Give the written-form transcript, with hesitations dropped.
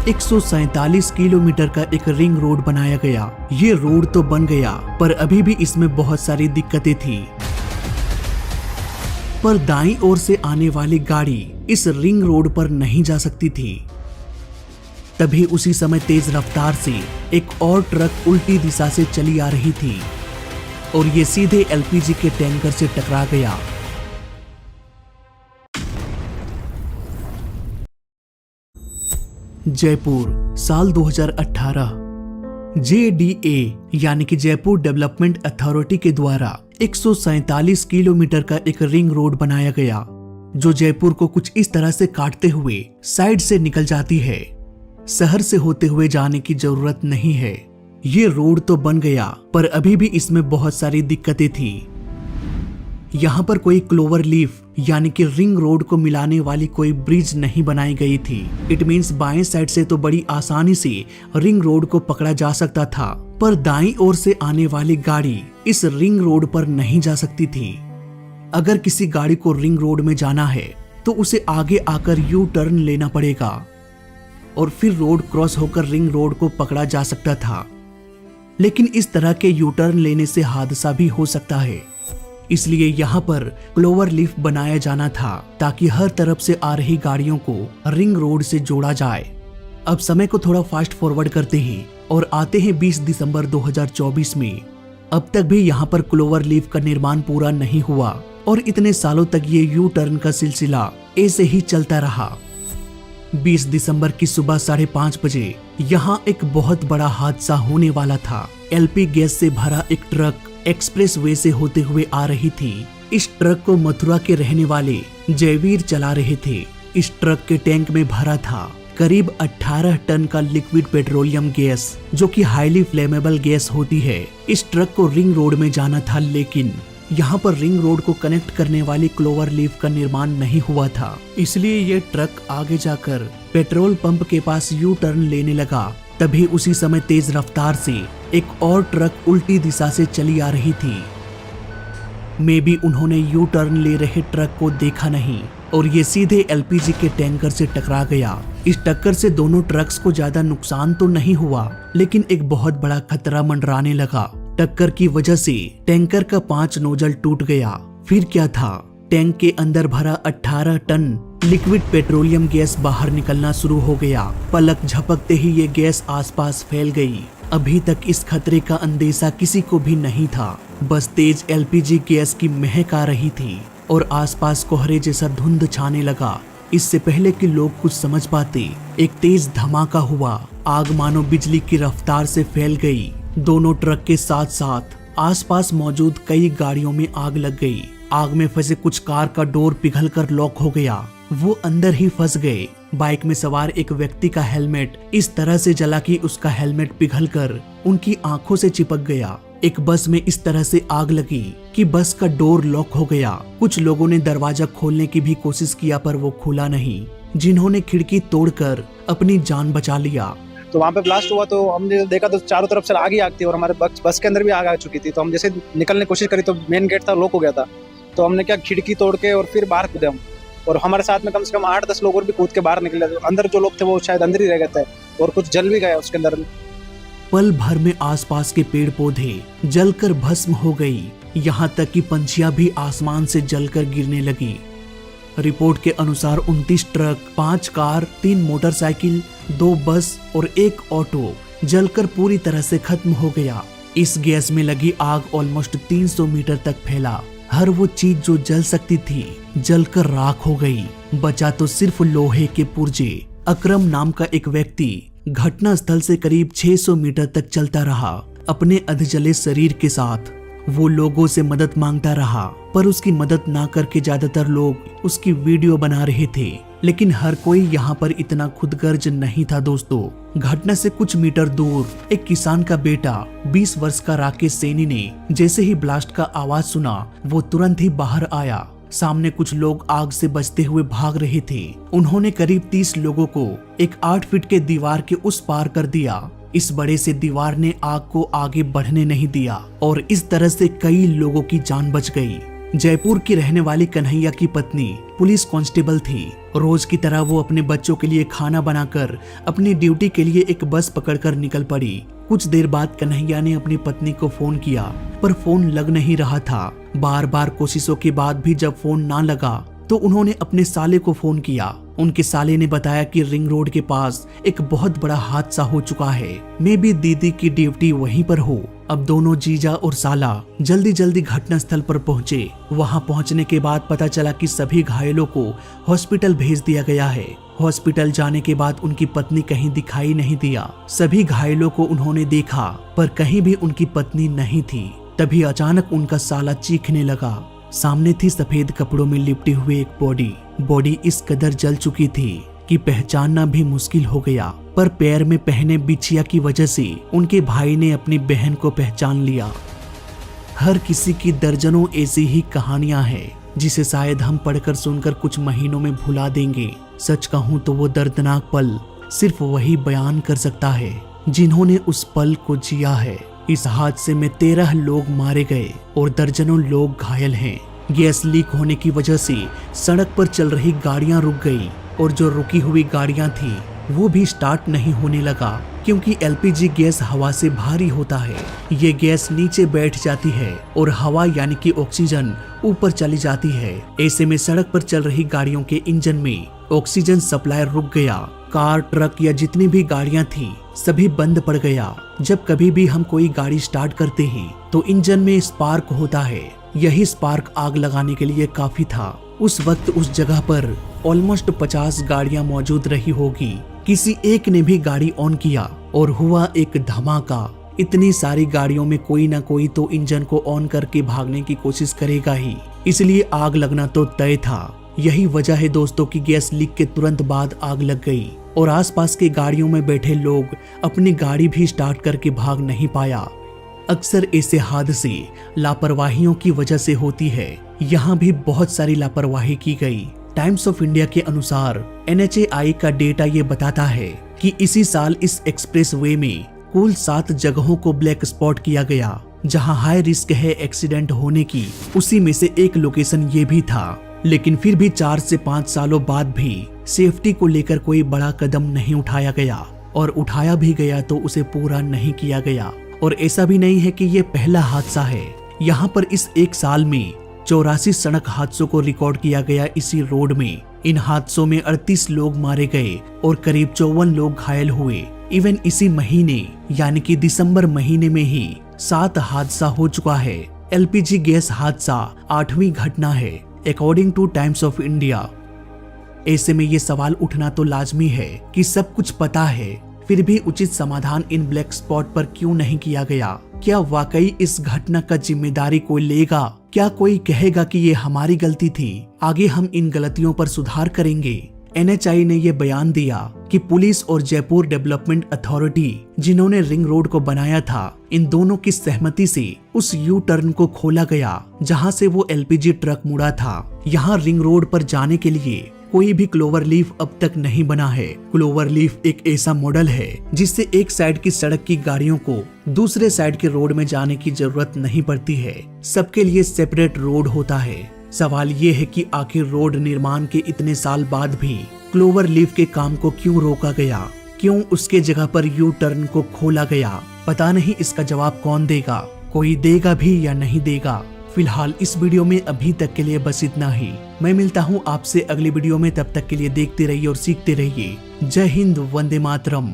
147 kilometre का एक ring road बनाया गया। ये रोड तो बन गया पर अभी भी इसमें बहुत सारी दिक्कतें थी। पर दाईं ओर से आने वाली गाड़ी इस रिंग रोड पर नहीं जा सकती थी। तभी उसी समय तेज रफ्तार से एक और ट्रक उल्टी दिशा से चली आ रही थी और ये सीधे एलपीजी के टैंकर से टकरा गया। जयपुर साल 2018। JDA यानी कि जयपुर डेवलपमेंट अथॉरिटी के द्वारा 147 किलोमीटर का एक रिंग रोड बनाया गया, जो जयपुर को कुछ इस तरह से काटते हुए साइड से निकल जाती है। शहर से होते हुए जाने की जरूरत नहीं है। ये रोड तो बन गया पर अभी भी इसमें बहुत सारी दिक्कतें थी। यहाँ पर कोई क्लोवर लीफ यानी कि रिंग रोड को मिलाने वाली कोई ब्रिज नहीं बनाई गई थी। इट मीन्स बाएं साइड से तो बड़ी आसानी से रिंग रोड को पकड़ा जा सकता था, पर दाईं ओर से आने वाली गाड़ी इस रिंग रोड पर नहीं जा सकती थी। अगर किसी गाड़ी को रिंग रोड में जाना है तो उसे आगे आकर यू टर्न लेना पड़ेगा और फिर रोड क्रॉस होकर रिंग रोड को पकड़ा जा सकता था। लेकिन इस तरह के यू टर्न लेने से हादसा भी हो सकता है, इसलिए यहाँ पर क्लोवर लीफ बनाया जाना था ताकि हर तरफ से आ रही गाड़ियों को रिंग रोड से जोड़ा जाए। अब समय को थोड़ा फास्ट फॉरवर्ड करते हैं और आते हैं 20 दिसंबर 2024 में। अब तक भी यहाँ पर क्लोवर लीफ का निर्माण पूरा नहीं हुआ और इतने सालों तक ये यू टर्न का सिलसिला ऐसे ही चलता रहा। 20 दिसंबर की सुबह 5:30 बजे यहाँ एक बहुत बड़ा हादसा होने वाला था। एलपी गैस से भरा एक ट्रक एक्सप्रेस वे से होते हुए आ रही थी। इस ट्रक को मथुरा के रहने वाले जयवीर चला रहे थे। इस ट्रक के टैंक में भरा था करीब 18 टन का लिक्विड पेट्रोलियम गैस, जो कि हाईली फ्लेमेबल गैस होती है। इस ट्रक को रिंग रोड में जाना था, लेकिन यहाँ पर रिंग रोड को कनेक्ट करने वाली क्लोवर लीफ का निर्माण नहीं हुआ था, इसलिए ये ट्रक आगे जाकर पेट्रोल पंप के पास यू टर्न लेने लगा। तभी उसी समय तेज रफ्तार से एक और ट्रक उल्टी दिशा से चली आ रही थी। मे बी उन्होंने यू टर्न ले रहे ट्रक को देखा नहीं और ये सीधे एलपीजी के टैंकर से टकरा गया। इस टक्कर से दोनों ट्रक्स को ज्यादा नुकसान तो नहीं हुआ, लेकिन एक बहुत बड़ा खतरा मंडराने लगा। टक्कर की वजह से टैंकर का 5 नोजल टूट गया। फिर क्या था, टैंक के अंदर भरा 18 टन लिक्विड पेट्रोलियम गैस बाहर निकलना शुरू हो गया। पलक झपकते ही ये गैस आसपास फैल गई। अभी तक इस खतरे का अंदेशा किसी को भी नहीं था, बस तेज एलपीजी गैस की महक आ रही थी और आसपास कोहरे जैसा धुंध छाने लगा। इससे पहले कि लोग कुछ समझ पाते, एक तेज धमाका हुआ। आग मानो बिजली की रफ्तार से फैल गई। दोनों ट्रक के साथ साथ आसपास मौजूद कई गाड़ियों में आग लग गई। आग में फंसे कुछ कार का डोर पिघलकर लॉक हो गया, वो अंदर ही फंस गए। बाइक में सवार एक व्यक्ति का हेलमेट इस तरह से जला कि उसका हेलमेट पिघलकर उनकी आंखों से चिपक गया। एक बस में इस तरह से आग लगी कि बस का डोर लॉक हो गया। कुछ लोगों ने दरवाजा खोलने की भी कोशिश किया पर वो खुला नहीं, जिन्होंने खिड़की तोड़कर अपनी जान बचा लिया। तो वहाँ पे ब्लास्ट हुआ तो हमने देखा तो चारों तरफ से आग ही आग थी और हमारे बस के अंदर भी आग आ चुकी थी। तो हम जैसे निकलने की कोशिश करी तो मेन गेट था, लॉक हो गया था। तो हमने क्या खिड़की तोड़ के और फिर बाहर कूदे हम, और हमारे साथ में कम से कम 8-10 लोग और भी कूद के बाहर निकले। अंदर जो लोग थे वो शायद अंदर ही रह गए थे और कुछ जल भी गया उसके अंदर। पल भर में आसपास के पेड़ पौधे जलकर भस्म हो गई, यहाँ तक कि पंछियां भी आसमान से जलकर गिरने लगी। रिपोर्ट के अनुसार 29 ट्रक, 5 कार, 3 मोटरसाइकिल, 2 बस और 1 ऑटो जलकर पूरी तरह से खत्म हो गया। इस गैस में लगी आग ऑलमोस्ट 300 मीटर तक फैला। हर वो चीज जो जल सकती थी जलकर राख हो गई। बचा तो सिर्फ लोहे के पुर्जे। अकरम नाम का एक व्यक्ति घटना स्थल से करीब 600 मीटर तक चलता रहा। अपने अधजले शरीर के साथ वो लोगों से मदद मांगता रहा, पर उसकी मदद ना करके ज्यादातर लोग उसकी वीडियो बना रहे थे। लेकिन हर कोई यहाँ पर इतना खुदगर्ज नहीं था दोस्तों। घटना से कुछ मीटर दूर एक किसान का बेटा 20 वर्ष का राकेश सैनी ने जैसे ही ब्लास्ट का आवाज सुना, वो तुरंत ही बाहर आया। सामने कुछ लोग आग से बचते हुए भाग रहे थे। उन्होंने करीब 30 लोगों को एक 8 फीट के दीवार के उस पार कर दिया। इस बड़े से दीवार ने आग को आगे बढ़ने नहीं दिया और इस तरह से कई लोगों की जान बच गई। जयपुर की रहने वाली कन्हैया की पत्नी पुलिस कांस्टेबल थी। रोज की तरह वो अपने बच्चों के लिए खाना बनाकर अपनी ड्यूटी के लिए एक बस पकड़कर निकल पड़ी। कुछ देर बाद कन्हैया ने अपनी पत्नी को फोन किया, पर फोन लग नहीं रहा था। बार बार कोशिशों के बाद भी जब फोन ना लगा तो उन्होंने अपने साले को फोन किया। उनके साले ने बताया कि रिंग रोड के पास एक बहुत बड़ा हादसा हो चुका है। मैं भी दीदी की ड्यूटी वहीं पर हूँ। अब दोनों जीजा और साला जल्दी जल्दी घटना स्थल पर पहुँचे। वहां पहुंचने के बाद पता चला कि सभी घायलों को हॉस्पिटल भेज दिया गया है। हॉस्पिटल जाने के बाद उनकी पत्नी कहीं दिखाई नहीं दिया। सभी घायलों को उन्होंने देखा, पर कहीं भी उनकी पत्नी नहीं थी। तभी अचानक उनका साला चीखने लगा। सामने थी सफेद कपड़ों में लिपटी हुई एक बॉडी इस कदर जल चुकी थी कि पहचानना भी मुश्किल हो गया। पर पैर में पहने बिछिया की वजह से उनके भाई ने अपनी बहन को पहचान लिया। हर किसी की दर्जनों ऐसी ही कहानियां हैं जिसे शायद हम पढ़कर सुनकर कुछ महीनों में भुला देंगे। सच कहूं तो वो दर्दनाक पल सिर्फ वही बयान कर सकता है जिन्होंने उस पल को जिया है। इस हादसे में 13 लोग मारे गए और दर्जनों लोग घायल हैं। गैस लीक होने की वजह से सड़क पर चल रही गाड़ियां रुक गई और जो रुकी हुई गाड़ियां थी वो भी स्टार्ट नहीं होने लगा, क्योंकि एलपीजी गैस हवा से भारी होता है। ये गैस नीचे बैठ जाती है और हवा यानी कि ऑक्सीजन ऊपर चली जाती है। ऐसे में सड़क पर चल रही गाड़ियों के इंजन में ऑक्सीजन सप्लाई रुक गया। कार, ट्रक या जितनी भी गाड़ियां थी सभी बंद पड़ गया। जब कभी भी हम कोई गाड़ी स्टार्ट करते हैं तो इंजन में स्पार्क होता है। यही स्पार्क आग लगाने के लिए काफी था। उस वक्त उस जगह पर ऑलमोस्ट 50 गाड़ियां मौजूद रही होगी। किसी एक ने भी गाड़ी ऑन किया और हुआ एक धमाका। इतनी सारी गाड़ियों में कोई ना कोई तो इंजन को ऑन करके भागने की कोशिश करेगा ही, इसलिए आग लगना तो तय था। यही वजह है दोस्तों कि गैस लीक के तुरंत बाद आग लग गई और आसपास की गाड़ियों में बैठे लोग अपनी गाड़ी भी स्टार्ट करके भाग नहीं पाया। अक्सर ऐसे हादसे लापरवाहियों की वजह से होती है। यहाँ भी बहुत सारी लापरवाही की गई। टाइम्स ऑफ इंडिया के अनुसार NHAI का डेटा ये बताता है कि इसी साल इस एक्सप्रेस वे में कुल 7 जगहों को ब्लैक स्पॉट किया गया जहां हाई रिस्क है एक्सीडेंट होने की। उसी में से एक लोकेशन ये भी था, लेकिन फिर भी 4 से 5 सालों बाद भी सेफ्टी को लेकर कोई बड़ा कदम नहीं उठाया गया, और उठाया भी गया तो उसे पूरा नहीं किया गया। और ऐसा भी नहीं है कि ये पहला हादसा है। यहाँ पर इस एक साल में 84 सड़क हादसों को रिकॉर्ड किया गया इसी रोड में। इन हादसों में 38 लोग मारे गए और करीब 54 लोग घायल हुए। इवन इसी महीने यानी कि दिसंबर महीने में ही 7 हादसा हो चुका है। LPG गैस हादसा 8वीं घटना है according two times of India. ऐसे में ये सवाल उठना तो लाजमी है कि सब कुछ पता है फिर भी उचित समाधान इन ब्लैक स्पॉट पर क्यों नहीं किया गया। क्या वाकई इस घटना का जिम्मेदारी कोई लेगा? क्या कोई कहेगा कि ये हमारी गलती थी? आगे हम इन गलतियों पर सुधार करेंगे। NHAI ने यह बयान दिया कि पुलिस और जयपुर डेवलपमेंट अथॉरिटी जिन्होंने रिंग रोड को बनाया था, इन दोनों की सहमति से उस यू टर्न को खोला गया जहां से वो LPG ट्रक मुड़ा था। यहाँ रिंग रोड पर जाने के लिए कोई भी क्लोवर लीफ अब तक नहीं बना है। क्लोवर लीफ एक ऐसा मॉडल है जिससे एक साइड की सड़क की गाड़ियों को दूसरे साइड के रोड में जाने की जरूरत नहीं पड़ती है। सबके लिए सेपरेट रोड होता है। सवाल ये है कि आखिर रोड निर्माण के इतने साल बाद भी क्लोवर लीफ के काम को क्यों रोका गया? क्यों उसके जगह पर यू टर्न को खोला गया? पता नहीं इसका जवाब कौन देगा। कोई देगा भी या नहीं देगा। फिलहाल इस वीडियो में अभी तक के लिए बस इतना ही। मैं मिलता हूँ आपसे अगली वीडियो में। तब तक के लिए देखते रहिए और सीखते रहिए। जय हिंद, वंदे मातरम।